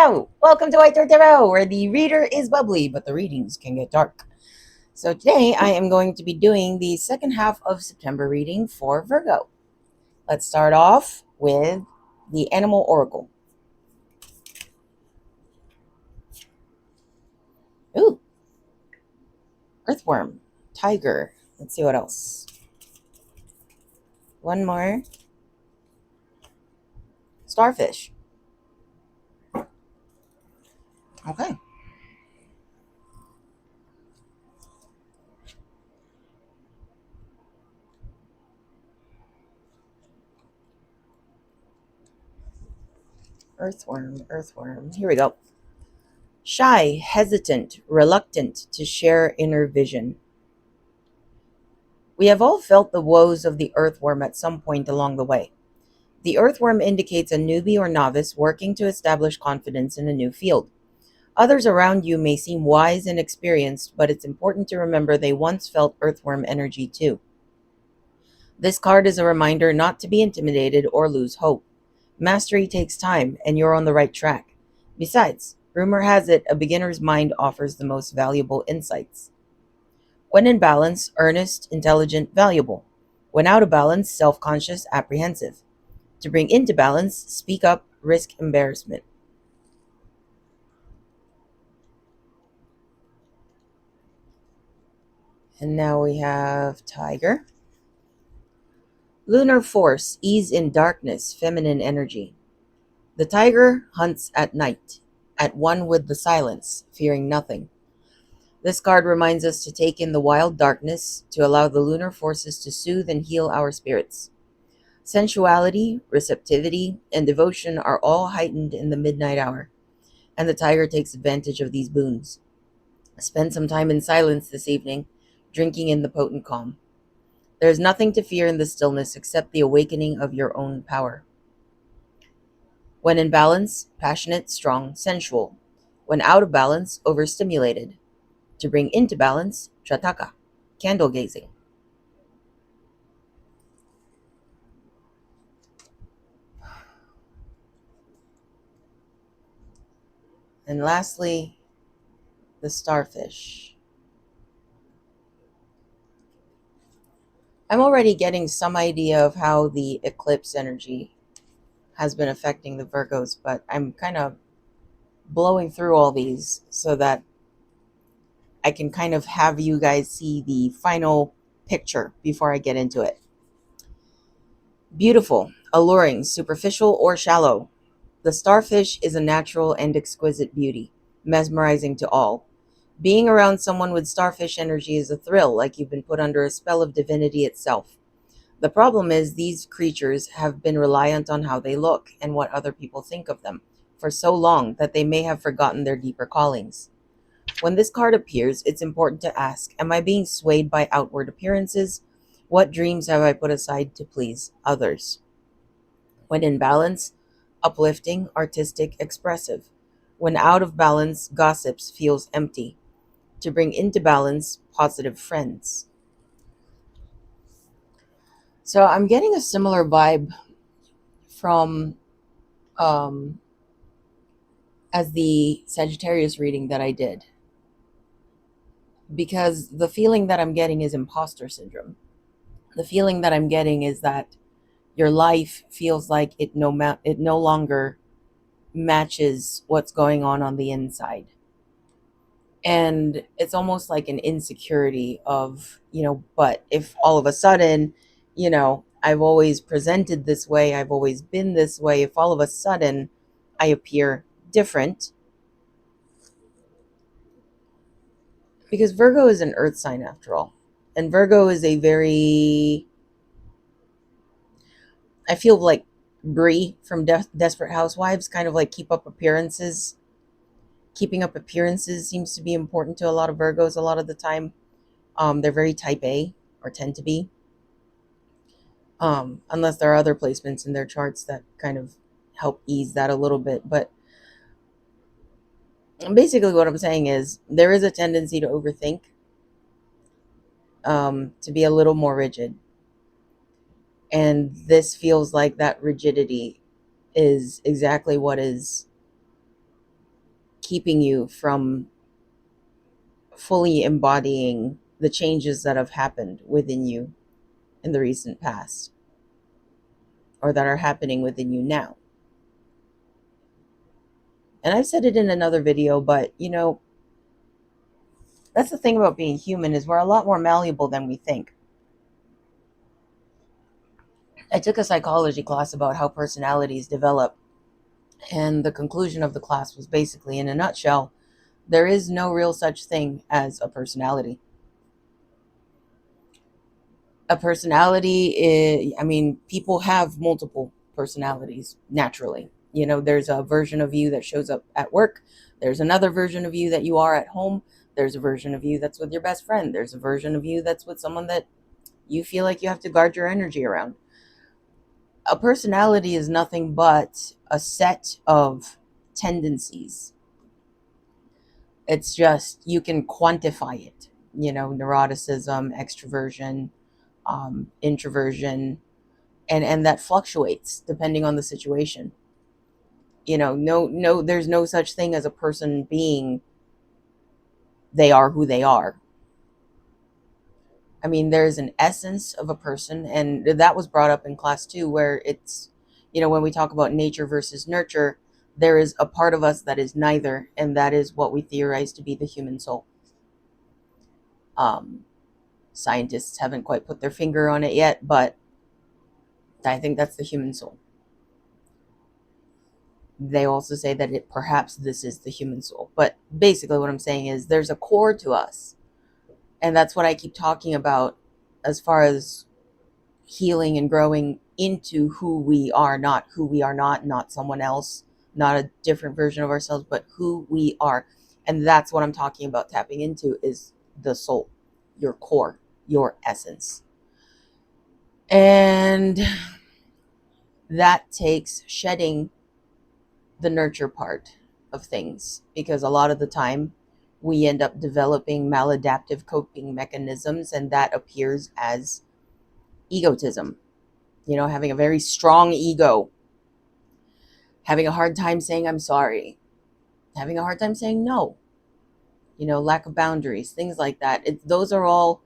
Tarot! Welcome to White Tarot, where the reader is bubbly, but the readings can get dark. So today I am going to be doing the second half of September reading for Virgo. Let's start off with the Animal Oracle. Ooh, Earthworm, Tiger. Let's see what else. One more. Starfish. Okay. Earthworm. Here we go. Shy, hesitant, reluctant to share inner vision. We have all felt the woes of the earthworm at some point along the way. The earthworm indicates a newbie or novice working to establish confidence in a new field. Others around you may seem wise and experienced, but it's important to remember they once felt earthworm energy too. This card is a reminder not to be intimidated or lose hope. Mastery takes time, and you're on the right track. Besides, rumor has it a beginner's mind offers the most valuable insights. When in balance, earnest, intelligent, valuable. When out of balance, self-conscious, apprehensive. To bring into balance, speak up, risk embarrassment. And now we have Tiger. Lunar force, ease in darkness, feminine energy. The tiger hunts at night, at one with the silence, fearing nothing. This card reminds us to take in the wild darkness, to allow the lunar forces to soothe and heal our spirits. Sensuality, receptivity, and devotion are all heightened in the midnight hour, and the tiger takes advantage of these boons. Spend some time in silence this evening, drinking in the potent calm. There is nothing to fear in the stillness except the awakening of your own power. When in balance, passionate, strong, sensual. When out of balance, overstimulated. To bring into balance, Chataka, candle gazing. And lastly, the starfish. I'm already getting some idea of how the eclipse energy has been affecting the Virgos, but I'm kind of blowing through all these so that I can kind of have you guys see the final picture before I get into it. Beautiful, alluring, superficial, or shallow. The starfish is a natural and exquisite beauty, mesmerizing to all. Being around someone with starfish energy is a thrill, like you've been put under a spell of divinity itself. The problem is these creatures have been reliant on how they look and what other people think of them for so long that they may have forgotten their deeper callings. When this card appears, it's important to ask, am I being swayed by outward appearances? What dreams have I put aside to please others? When in balance, uplifting, artistic, expressive. When out of balance, gossips feels empty. To bring into balance, positive friends. So I'm getting a similar vibe from as the Sagittarius reading that I did, because the feeling that I'm getting is imposter syndrome. The feeling that I'm getting is that your life feels like it no longer matches what's going on the inside. And it's almost like an insecurity of, but if all of a sudden, I've always presented this way, I've always been this way, if all of a sudden I appear different, because Virgo is an earth sign after all. And Virgo is a very, I feel like Brie from Desperate Housewives, kind of like keeping up appearances seems to be important to a lot of Virgos a lot of the time. They're very type A, or tend to be, unless there are other placements in their charts that kind of help ease that a little bit. But basically what I'm saying is there is a tendency to overthink, to be a little more rigid. And this feels like that rigidity is exactly what is keeping you from fully embodying the changes that have happened within you in the recent past, or that are happening within you now. And I've said it in another video, but that's the thing about being human, is we're a lot more malleable than we think. I took a psychology class about how personalities develop, and the conclusion of the class was basically, in a nutshell, there is no real such thing as a personality. A personality is, I mean, people have multiple personalities naturally. There's a version of you that shows up at work. There's another version of you that you are at home. There's a version of you that's with your best friend. There's a version of you that's with someone that you feel like you have to guard your energy around. A personality is nothing but a set of tendencies. It's just, you can quantify it, neuroticism, extroversion, introversion, and that fluctuates depending on the situation. No, there's no such thing as a person being, they are who they are. I mean, there's an essence of a person, and that was brought up in class too, where it's, when we talk about nature versus nurture, there is a part of us that is neither, and that is what we theorize to be the human soul. um Scientists haven't quite put their finger on it yet, but I think that's the human soul. They also say that perhaps this is the human soul, but basically what I'm saying is there's a core to us, and that's what I keep talking about as far as healing and growing into who we are, not who we are not someone else, not a different version of ourselves, but who we are. And that's what I'm talking about, tapping into, is the soul, your core, your essence. And that takes shedding the nurture part of things, because a lot of the time we end up developing maladaptive coping mechanisms, and that appears as egotism. Having a very strong ego, having a hard time saying I'm sorry, having a hard time saying no, lack of boundaries, things like that. Those are all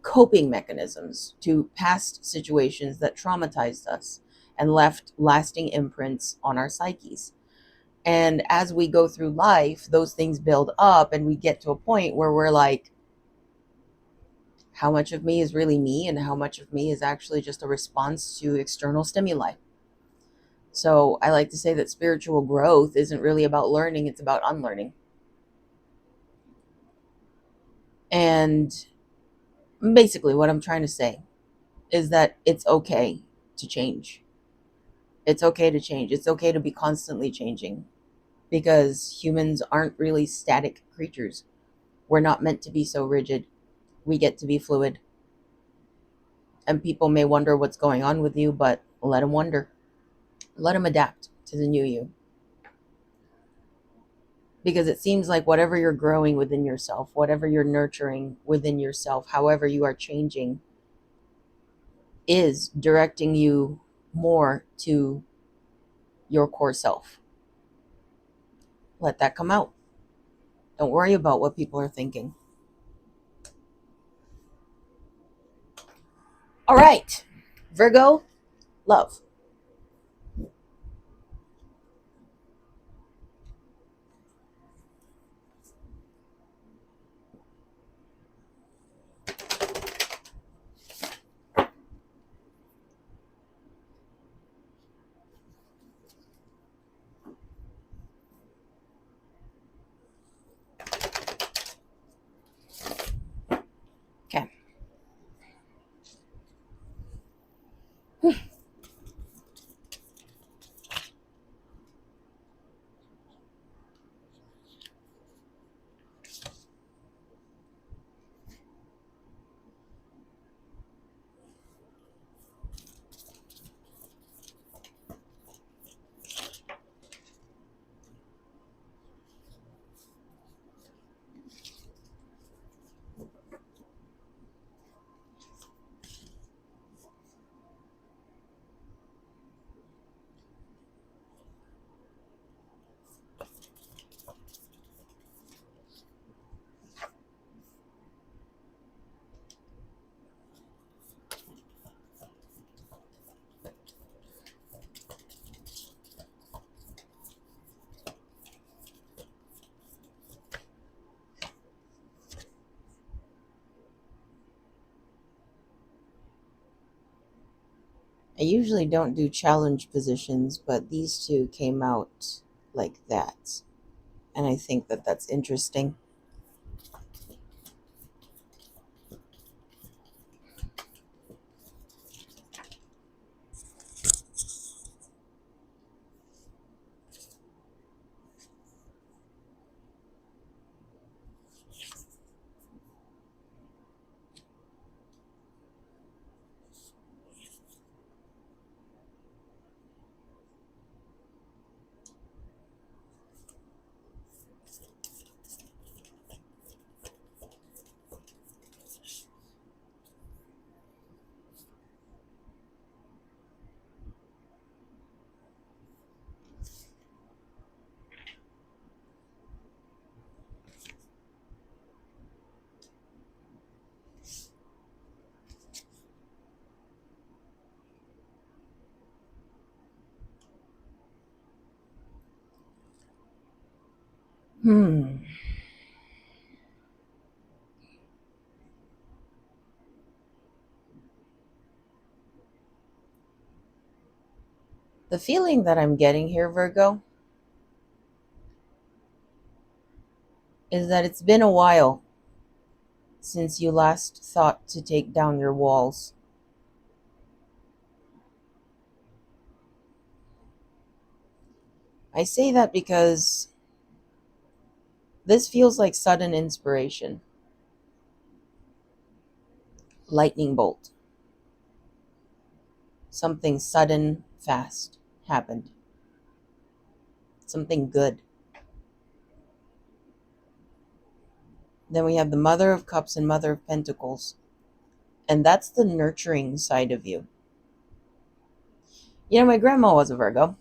coping mechanisms to past situations that traumatized us and left lasting imprints on our psyches. And as we go through life, those things build up, and we get to a point where we're like, how much of me is really me, and how much of me is actually just a response to external stimuli? So I like to say that spiritual growth isn't really about learning, it's about unlearning. And basically what I'm trying to say is that it's okay to change. It's okay to change. It's okay to be constantly changing, because humans aren't really static creatures. We're not meant to be so rigid. We get to be fluid. And people may wonder what's going on with you, but let them wonder. Let them adapt to the new you. Because it seems like whatever you're growing within yourself, whatever you're nurturing within yourself, however you are changing, is directing you more to your core self. Let that come out. Don't worry about what people are thinking. All right, Virgo, love. Okay. I usually don't do challenge positions, but these two came out like that. And I think that that's interesting. Hmm. The feeling that I'm getting here, Virgo, is that it's been a while since you last thought to take down your walls. I say that because this feels like sudden inspiration, lightning bolt. Something sudden, fast happened. Something good. Then we have the Mother of Cups and Mother of Pentacles. And that's the nurturing side of you. You know, my grandma was a Virgo,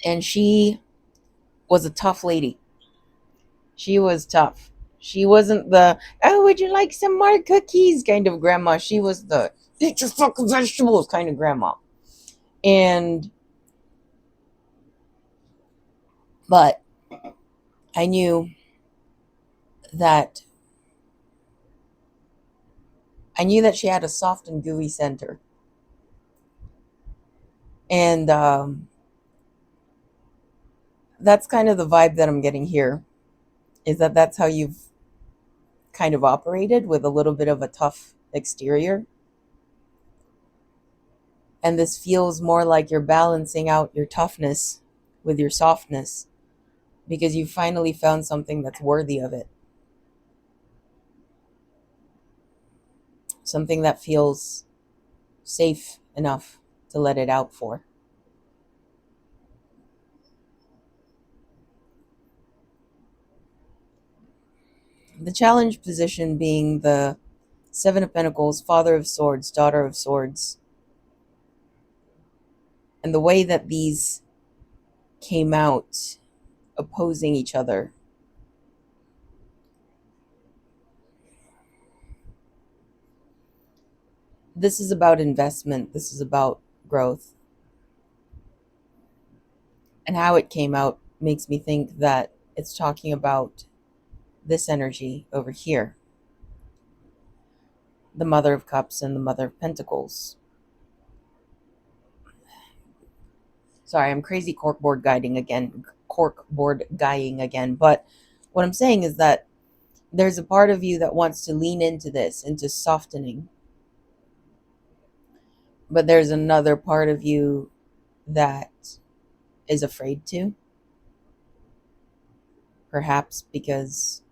and she was a tough lady. She was tough. She wasn't the, oh, would you like some more cookies kind of grandma. She was the, eat your fucking vegetables kind of grandma. And, but I knew that, I knew that she had a soft and gooey center. And that's kind of the vibe that I'm getting here, is that that's how you've kind of operated, with a little bit of a tough exterior. And this feels more like you're balancing out your toughness with your softness, because you finally found something that's worthy of it. Something that feels safe enough to let it out for. The challenge position being the Seven of Pentacles, Father of Swords, Daughter of Swords. And the way that these came out opposing each other. This is about investment. This is about growth. And how it came out makes me think that it's talking about this energy over here, the Mother of Cups and the Mother of Pentacles. Sorry, I'm crazy corkboard guying again. But what I'm saying is that there's a part of you that wants to lean into this, into softening. But there's another part of you that is afraid to. Perhaps because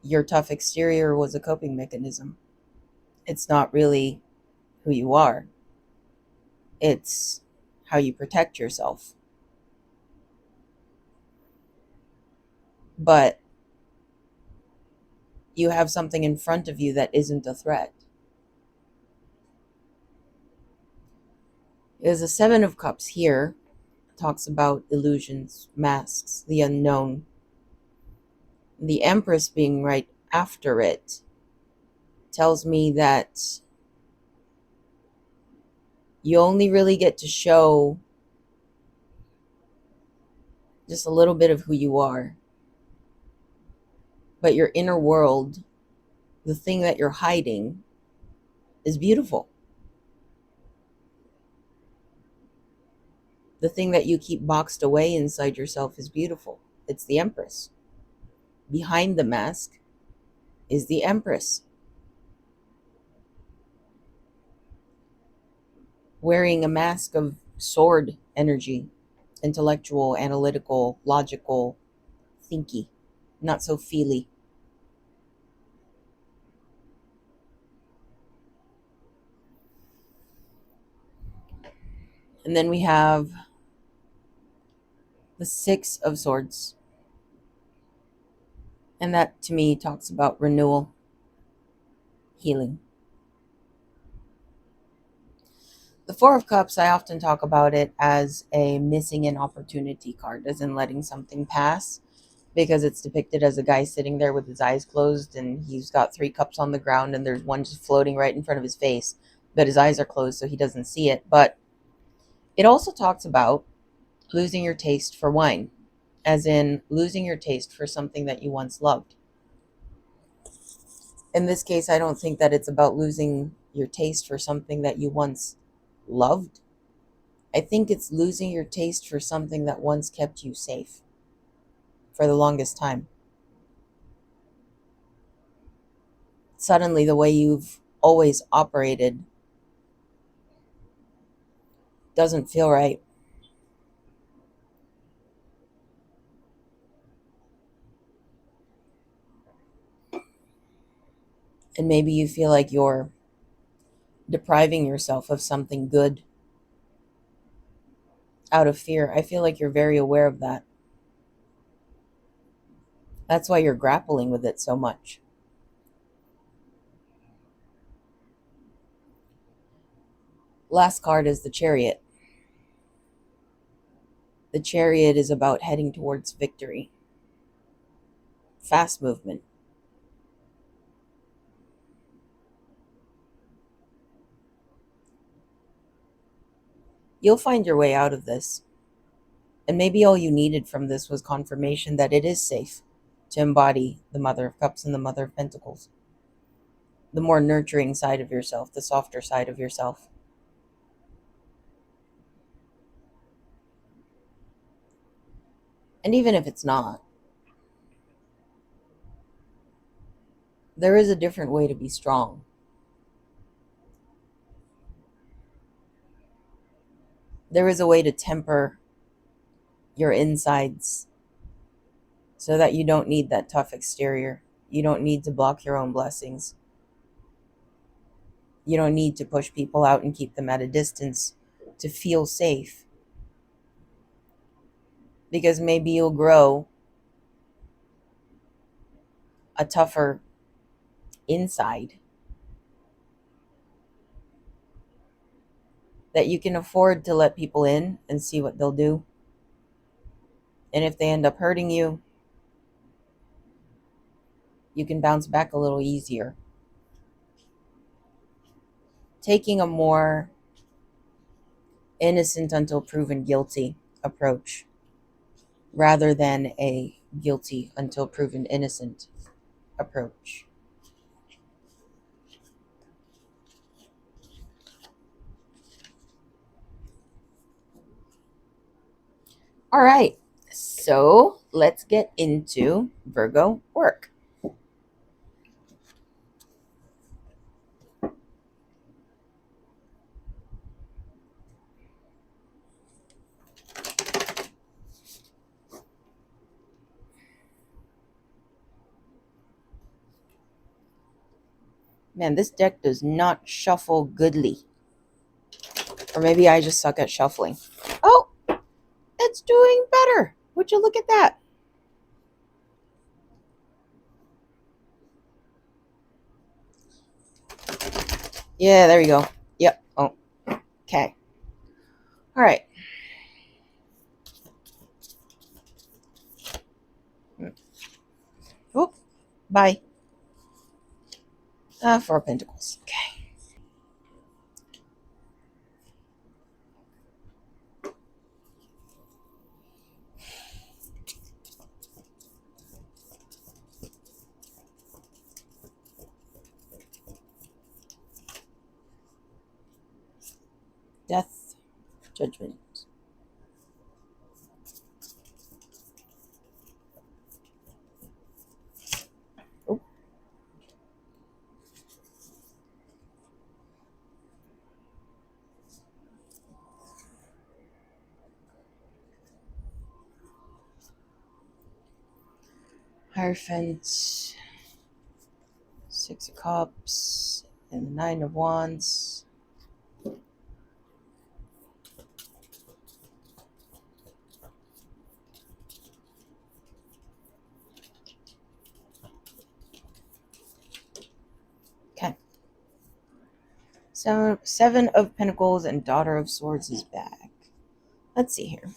your tough exterior was a coping mechanism. It's not really who you are. It's how you protect yourself. But you have something in front of you that isn't a threat. There's a Seven of Cups here. It talks about illusions, masks, the unknown. The Empress being right after it tells me that you only really get to show just a little bit of who you are. But your inner world, the thing that you're hiding, is beautiful. The thing that you keep boxed away inside yourself is beautiful. It's the Empress. Behind the mask is the Empress, wearing a mask of sword energy, intellectual, analytical, logical, thinky, not so feely. And then we have the Six of Swords. And that to me talks about renewal, healing. The Four of Cups, I often talk about it as a missing an opportunity card, as in letting something pass, because it's depicted as a guy sitting there with his eyes closed and he's got three cups on the ground and there's one just floating right in front of his face, but his eyes are closed so he doesn't see it. But it also talks about losing your taste for wine, as in losing your taste for something that you once loved. In this case, I don't think that it's about losing your taste for something that you once loved. I think it's losing your taste for something that once kept you safe for the longest time. Suddenly, the way you've always operated doesn't feel right. And maybe you feel like you're depriving yourself of something good out of fear. I feel like you're very aware of that. That's why you're grappling with it so much. Last card is the Chariot. The Chariot is about heading towards victory, fast movement. You'll find your way out of this. And maybe all you needed from this was confirmation that it is safe to embody the Mother of Cups and the Mother of Pentacles, the more nurturing side of yourself, the softer side of yourself. And even if it's not, there is a different way to be strong. There is a way to temper your insides so that you don't need that tough exterior. You don't need to block your own blessings. You don't need to push people out and keep them at a distance to feel safe. Because maybe you'll grow a tougher inside that you can afford to let people in and see what they'll do. And if they end up hurting you, you can bounce back a little easier. Taking a more innocent until proven guilty approach rather than a guilty until proven innocent approach. All right, so let's get into Virgo work. Man, this deck does not shuffle goodly. Or maybe I just suck at shuffling. Oh, it's doing better. Would you look at that? Yeah, there you go. Yep. Oh, okay. All right. Oh, bye. Four of Pentacles. Okay. Death, Judgment. Hierophant, Six of Cups, and the Nine of Wands. Okay. Seven of Pentacles and Daughter of Swords is back. Let's see here.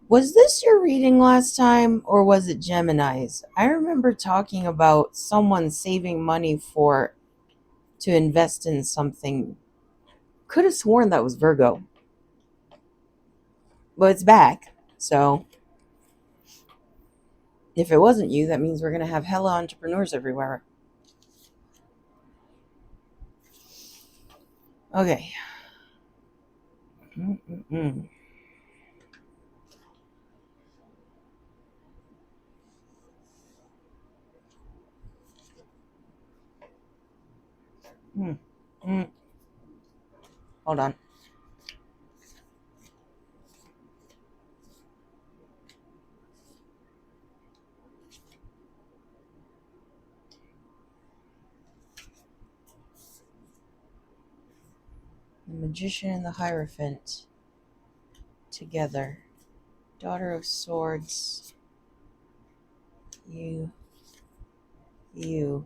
Was this your reading last time, or was it Gemini's? I remember talking about someone saving money to invest in something. Could have sworn that was Virgo. But it's back. So if it wasn't you, that means we're going to have hella entrepreneurs everywhere. Okay. Mm-mm-mm. Mm. Mm. Hold on. The Magician and the Hierophant together. Daughter of Swords. You. You.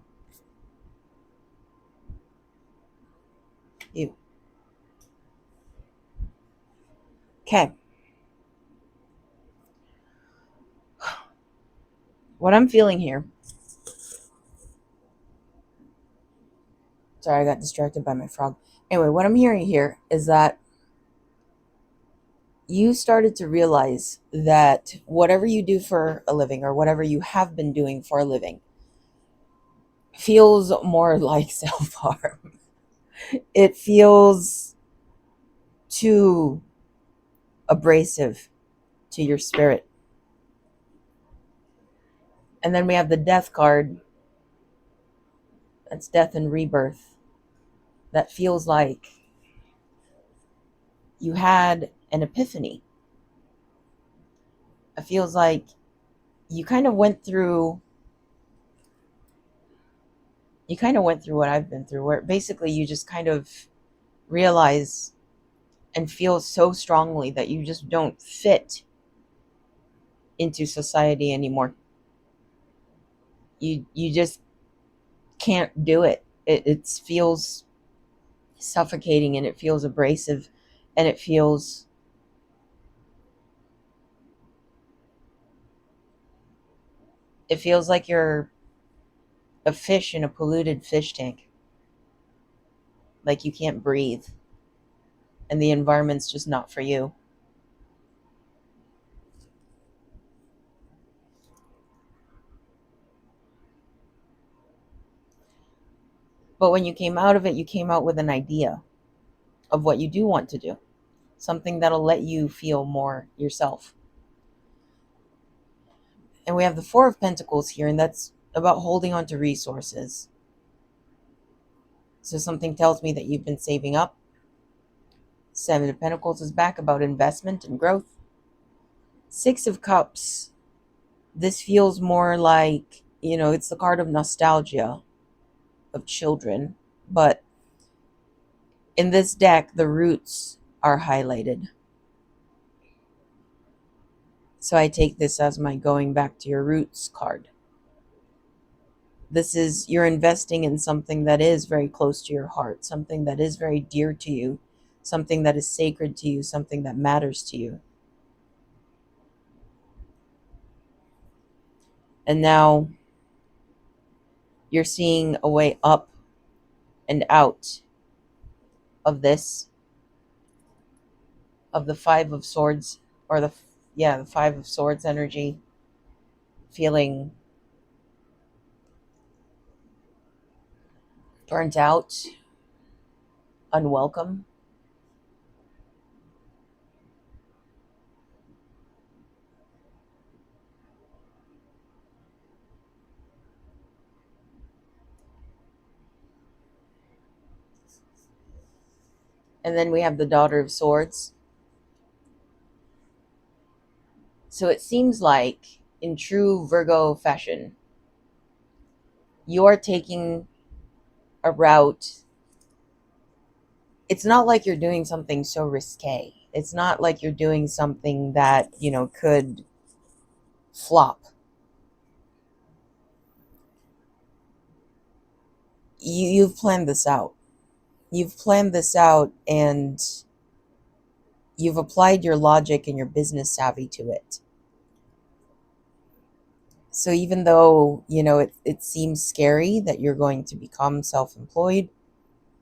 You. Okay. What I'm feeling here. Sorry, I got distracted by my frog. Anyway, what I'm hearing here is that you started to realize that whatever you do for a living, or whatever you have been doing for a living, feels more like self-harm. It feels too abrasive to your spirit. And then we have the Death card. That's death and rebirth. That feels like you had an epiphany. It feels like you kind of went through what I've been through, where basically you just kind of realize and feel so strongly that you just don't fit into society anymore. You just can't do it. It feels suffocating, and it feels abrasive, and it feels like you're a fish in a polluted fish tank. Like you can't breathe, and the environment's just not for you. But when you came out of it, you came out with an idea of what you do want to do, something that'll let you feel more yourself. And we have the Four of Pentacles here, and that's about holding on to resources. So something tells me that you've been saving up. Seven of Pentacles is back, about investment and growth. Six of Cups, this feels more like, it's the card of nostalgia of children, but in this deck, the roots are highlighted. So I take this as my going back to your roots card. This is, you're investing in something that is very close to your heart, something that is very dear to you, something that is sacred to you, something that matters to you. And now you're seeing a way up and out of this, of the Five of Swords, or the Five of Swords energy, feeling burnt out, unwelcome. And then we have the Daughter of Swords. So it seems like, in true Virgo fashion, you're taking a route. It's not like you're doing something so risque. It's not like you're doing something that, could flop. You've planned this out. You've planned this out, and you've applied your logic and your business savvy to it. So even though, it seems scary that you're going to become self-employed,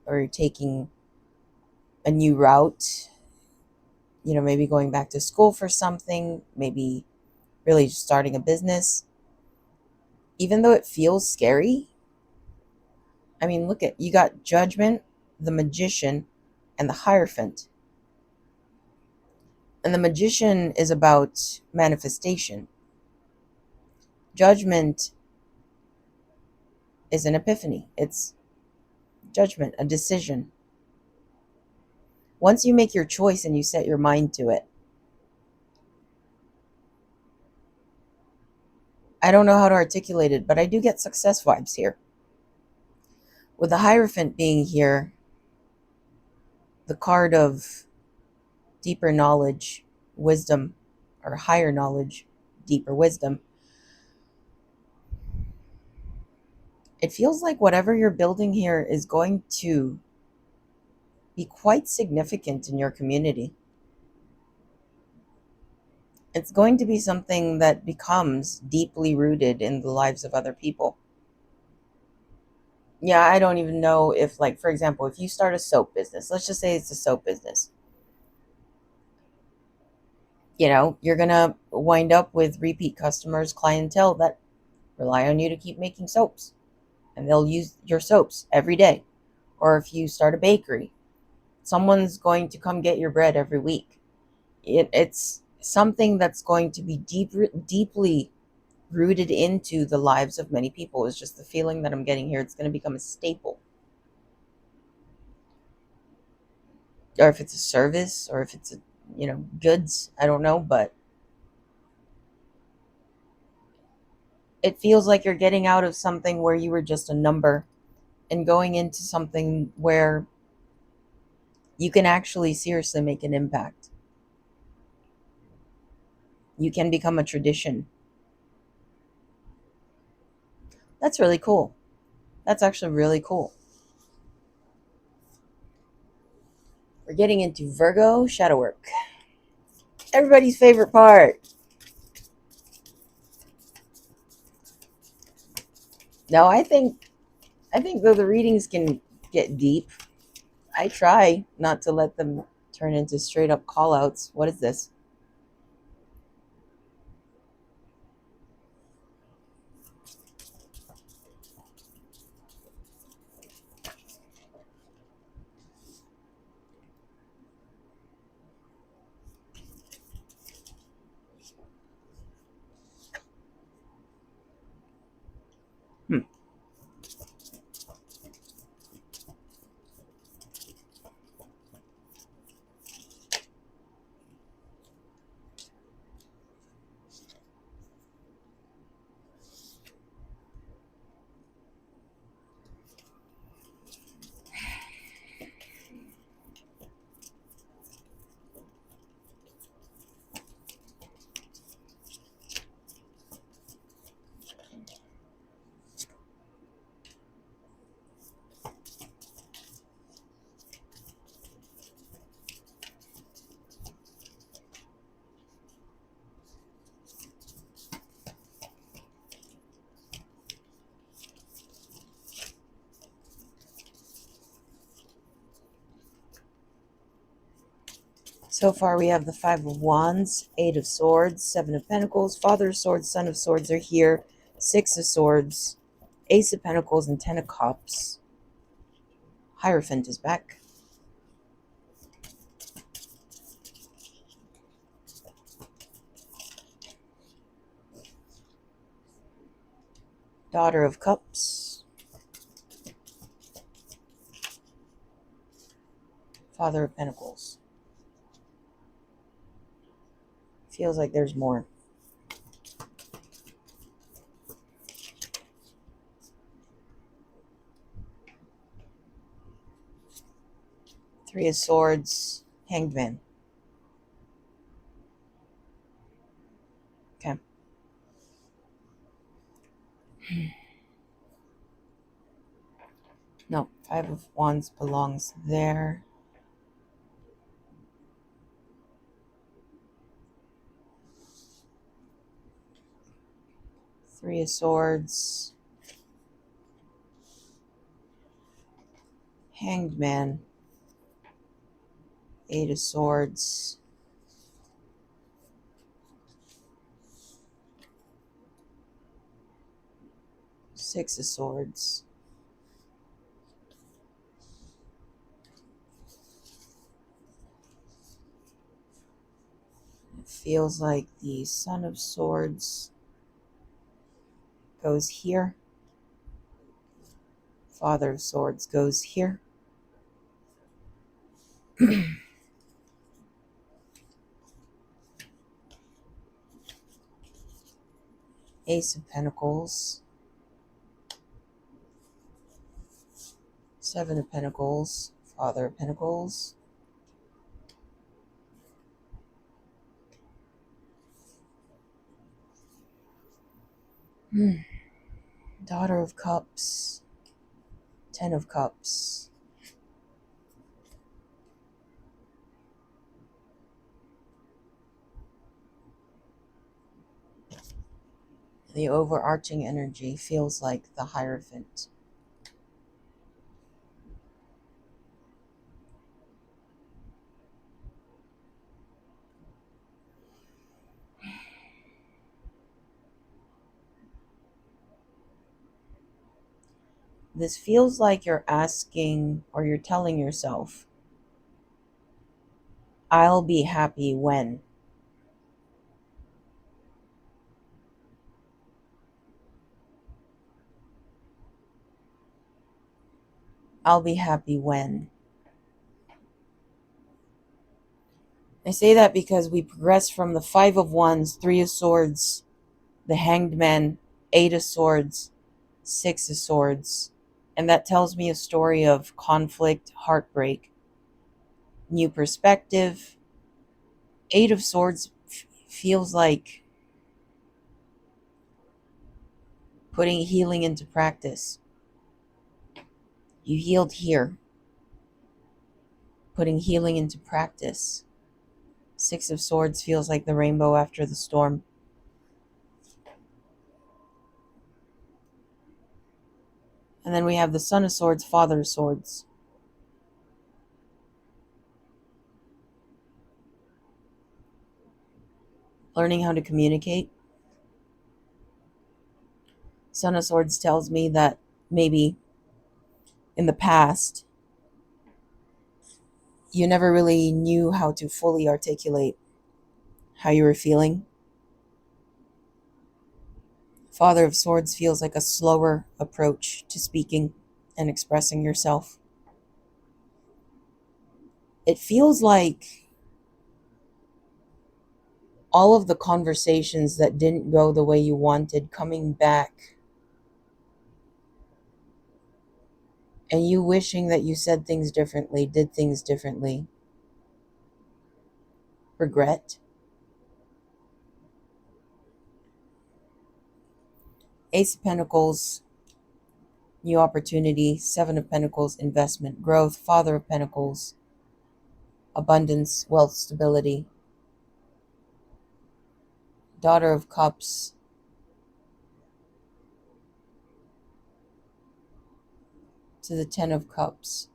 or you're taking a new route, maybe going back to school for something, maybe really just starting a business, even though it feels scary. I mean, look at, you got Judgment, the Magician, and the Hierophant. And the Magician is about manifestation. Judgment is an epiphany. It's judgment, a decision. Once you make your choice and you set your mind to it, I don't know how to articulate it, but I do get success vibes here. With the Hierophant being here, the card of deeper knowledge, wisdom, or higher knowledge, deeper wisdom, it feels like whatever you're building here is going to be quite significant in your community. It's going to be something that becomes deeply rooted in the lives of other people. Yeah, I don't even know if, like, for example, if you start a soap business, let's just say it's a soap business, you're going to wind up with repeat customers, clientele that rely on you to keep making soaps, and they'll use your soaps every day. Or if you start a bakery, someone's going to come get your bread every week. It's something that's going to be deeply rooted into the lives of many people. Is just the feeling that I'm getting here. It's going to become a staple. Or if it's a service, or if it's goods, I don't know, but it feels like you're getting out of something where you were just a number and going into something where you can actually seriously make an impact. You can become a tradition. That's really cool. That's actually really cool. We're getting into Virgo shadow work. Everybody's favorite part. No, I think though the readings can get deep, I try not to let them turn into straight up call outs. What is this? Hmm. So far, we have the Five of Wands, Eight of Swords, Seven of Pentacles, Father of Swords, Son of Swords are here, Six of Swords, Ace of Pentacles, and Ten of Cups. Hierophant is back. Daughter of Cups. Father of Pentacles. Feels like there's more. Three of Swords, Hanged Man. Okay. No, Five of Wands belongs there. Three of Swords, Hanged Man, Eight of Swords, Six of Swords. It feels like the Son of Swords goes here. Father of Swords goes here. Ace of Pentacles, Seven of Pentacles, Father of Pentacles, Daughter of Cups, Ten of Cups, the overarching energy feels like the Hierophant. This feels like you're asking or you're telling yourself, I'll be happy when. I'll be happy when. I say that because we progress from the Five of Wands, Three of Swords, the Hanged Man, Eight of Swords, Six of Swords. And that tells me a story of conflict, heartbreak, new perspective. Eight of Swords feels like putting healing into practice. You healed here. Putting healing into practice. Six of Swords feels like the rainbow after the storm. And then we have the Son of Swords, Father of Swords. Learning how to communicate. Son of Swords tells me that maybe in the past, you never really knew how to fully articulate how you were feeling. Father of Swords feels like a slower approach to speaking and expressing yourself. It feels like all of the conversations that didn't go the way you wanted coming back, and you wishing that you said things differently, did things differently. Regret. Ace of Pentacles, new opportunity. Seven of Pentacles, investment, growth. Father of Pentacles, abundance, wealth, stability. Daughter of Cups, to the Ten of Cups.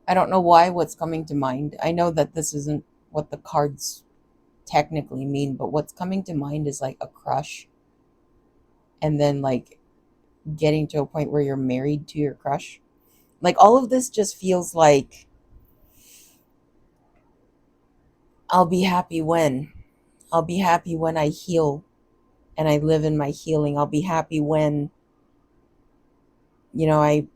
I don't know why what's coming to mind. I know that this isn't what the cards technically mean, but what's coming to mind is like a crush, and then like getting to a point where you're married to your crush. Like all of this just feels like I'll be happy when. I'll be happy when I heal and I live in my healing. I'll be happy when, I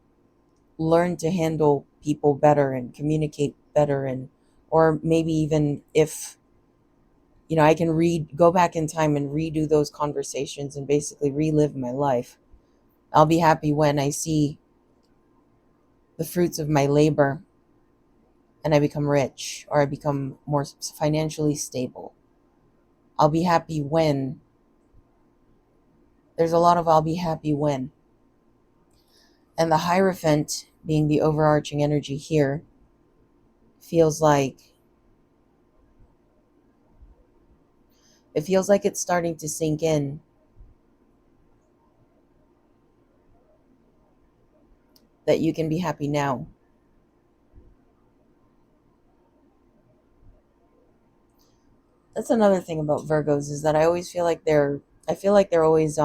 learn to handle people better and communicate better, and or maybe even if, I can go back in time and redo those conversations and basically relive my life. I'll be happy when I see the fruits of my labor and I become rich or I become more financially stable. I'll be happy when there's a lot of I'll be happy when. And the Hierophant, being the overarching energy here, feels like it's starting to sink in that you can be happy now. That's another thing about Virgos, is that I feel like they're always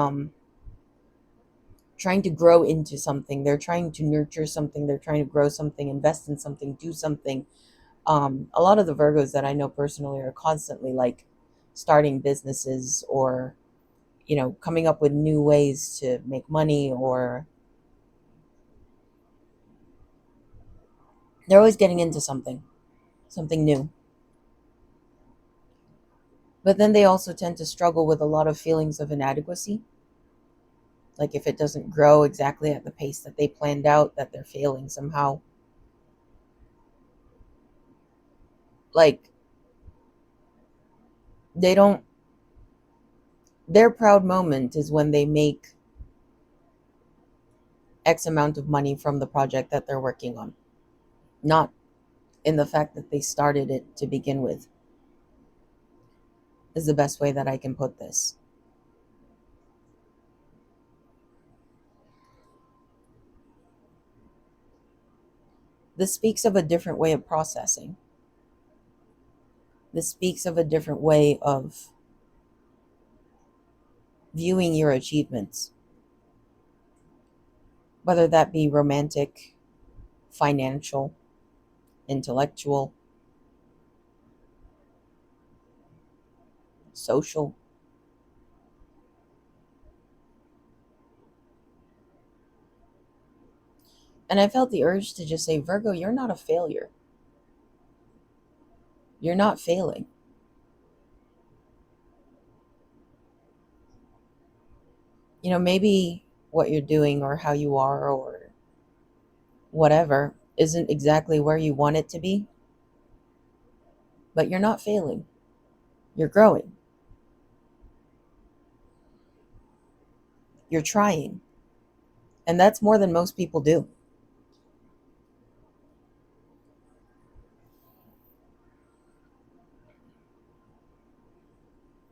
trying to grow into something. They're trying to nurture something. They're trying to grow something, invest in something, do something. A lot of the Virgos that I know personally are constantly like starting businesses, or coming up with new ways to make money, or they're always getting into something new. But then they also tend to struggle with a lot of feelings of inadequacy. Like if it doesn't grow exactly at the pace that they planned out, that they're failing somehow. Like they don't, their proud moment is when they make X amount of money from the project that they're working on, not in the fact that they started it to begin with, is the best way that I can put this. This speaks of a different way of processing. This speaks of a different way of viewing your achievements, whether that be romantic, financial, intellectual, social. And I felt the urge to just say, Virgo, you're not a failure. You're not failing. Maybe what you're doing or how you are or whatever isn't exactly where you want it to be, but you're not failing. You're growing. You're trying. And that's more than most people do.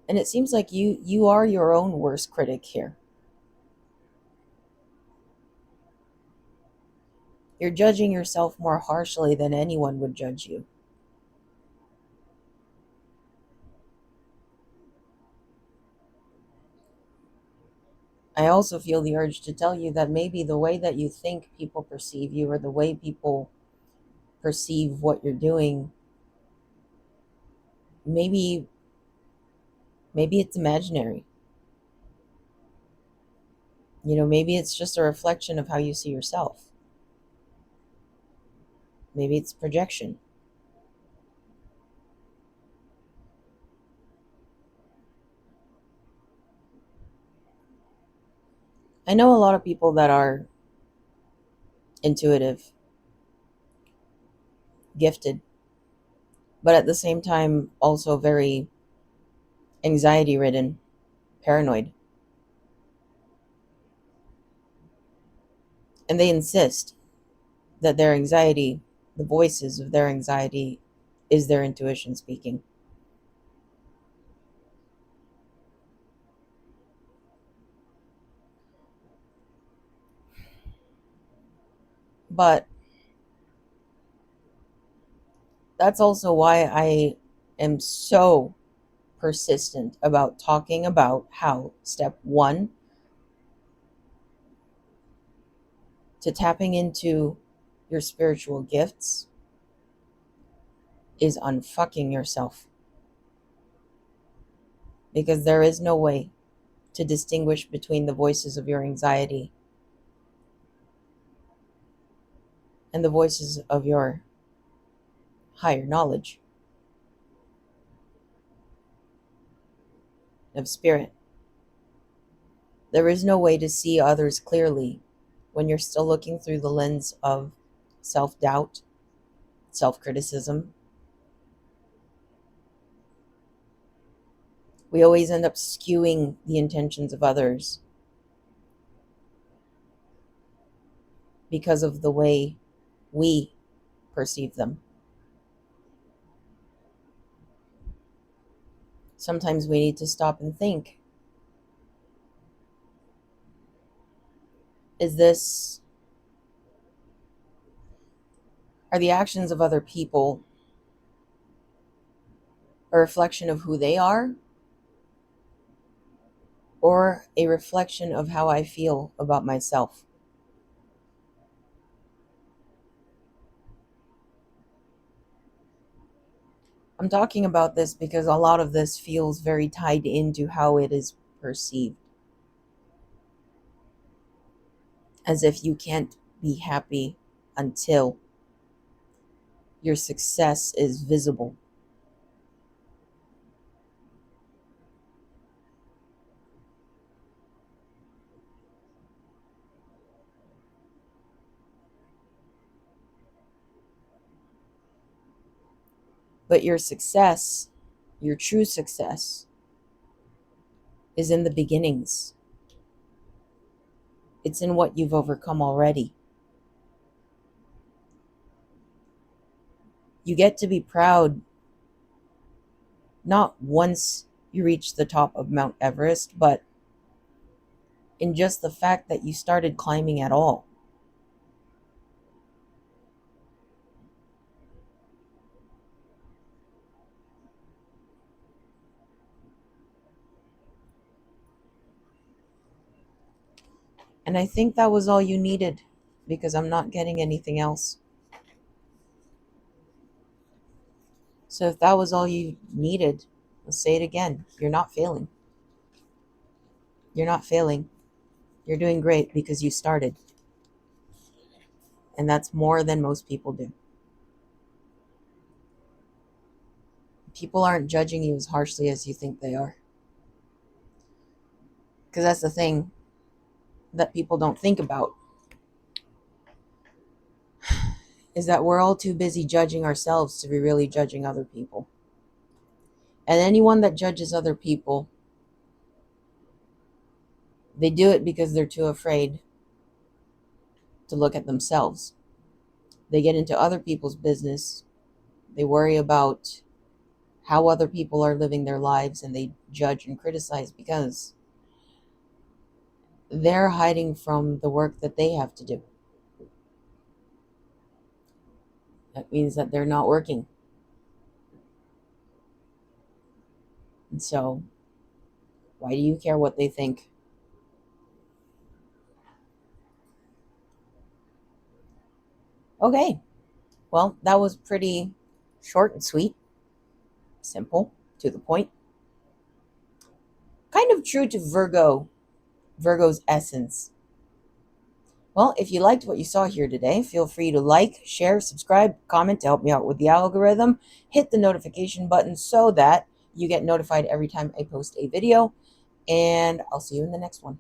And it seems like you are your own worst critic here. You're judging yourself more harshly than anyone would judge you. I also feel the urge to tell you that maybe the way that you think people perceive you, or the way people perceive what you're doing, maybe it's imaginary. Maybe it's just a reflection of how you see yourself. Maybe it's projection. I know a lot of people that are intuitive, gifted, but at the same time also very anxiety ridden, paranoid. And they insist that their anxiety, the voices of their anxiety, is their intuition speaking. But that's also why I am so persistent about talking about how step one to tapping into your spiritual gifts is unfucking yourself. Because there is no way. to distinguish between the voices of your anxiety and the voices of your higher knowledge of spirit. There is no way to see others clearly when you're still looking through the lens of self doubt, self criticism. We always end up skewing the intentions of others because of the way we perceive them. Sometimes we need to stop and think, is this, are the actions of other people a reflection of who they are, or a reflection of how I feel about myself? I'm talking about this because a lot of this feels very tied into how it is perceived. As if you can't be happy until your success is visible. But your success, your true success, is in the beginnings. It's in what you've overcome already. You get to be proud not once you reach the top of Mount Everest, but in just the fact that you started climbing at all. And I think that was all you needed, because I'm not getting anything else. So if that was all you needed, let's say it again. You're not failing. You're not failing. You're doing great because you started. And that's more than most people do. People aren't judging you as harshly as you think they are. Because that's the thing that people don't think about, is that we're all too busy judging ourselves to be really judging other people. And anyone that judges other people, they do it because they're too afraid to look at themselves. They get into other people's business. They worry about how other people are living their lives, and they judge and criticize because they're hiding from the work that they have to do. That means that they're not working. And so, why do you care what they think? Okay, well, that was pretty short and sweet, simple, to the point. Kind of true to Virgo's essence. Well, if you liked what you saw here today, feel free to like, share, subscribe, comment to help me out with the algorithm. Hit the notification button so that you get notified every time I post a video. And I'll see you in the next one.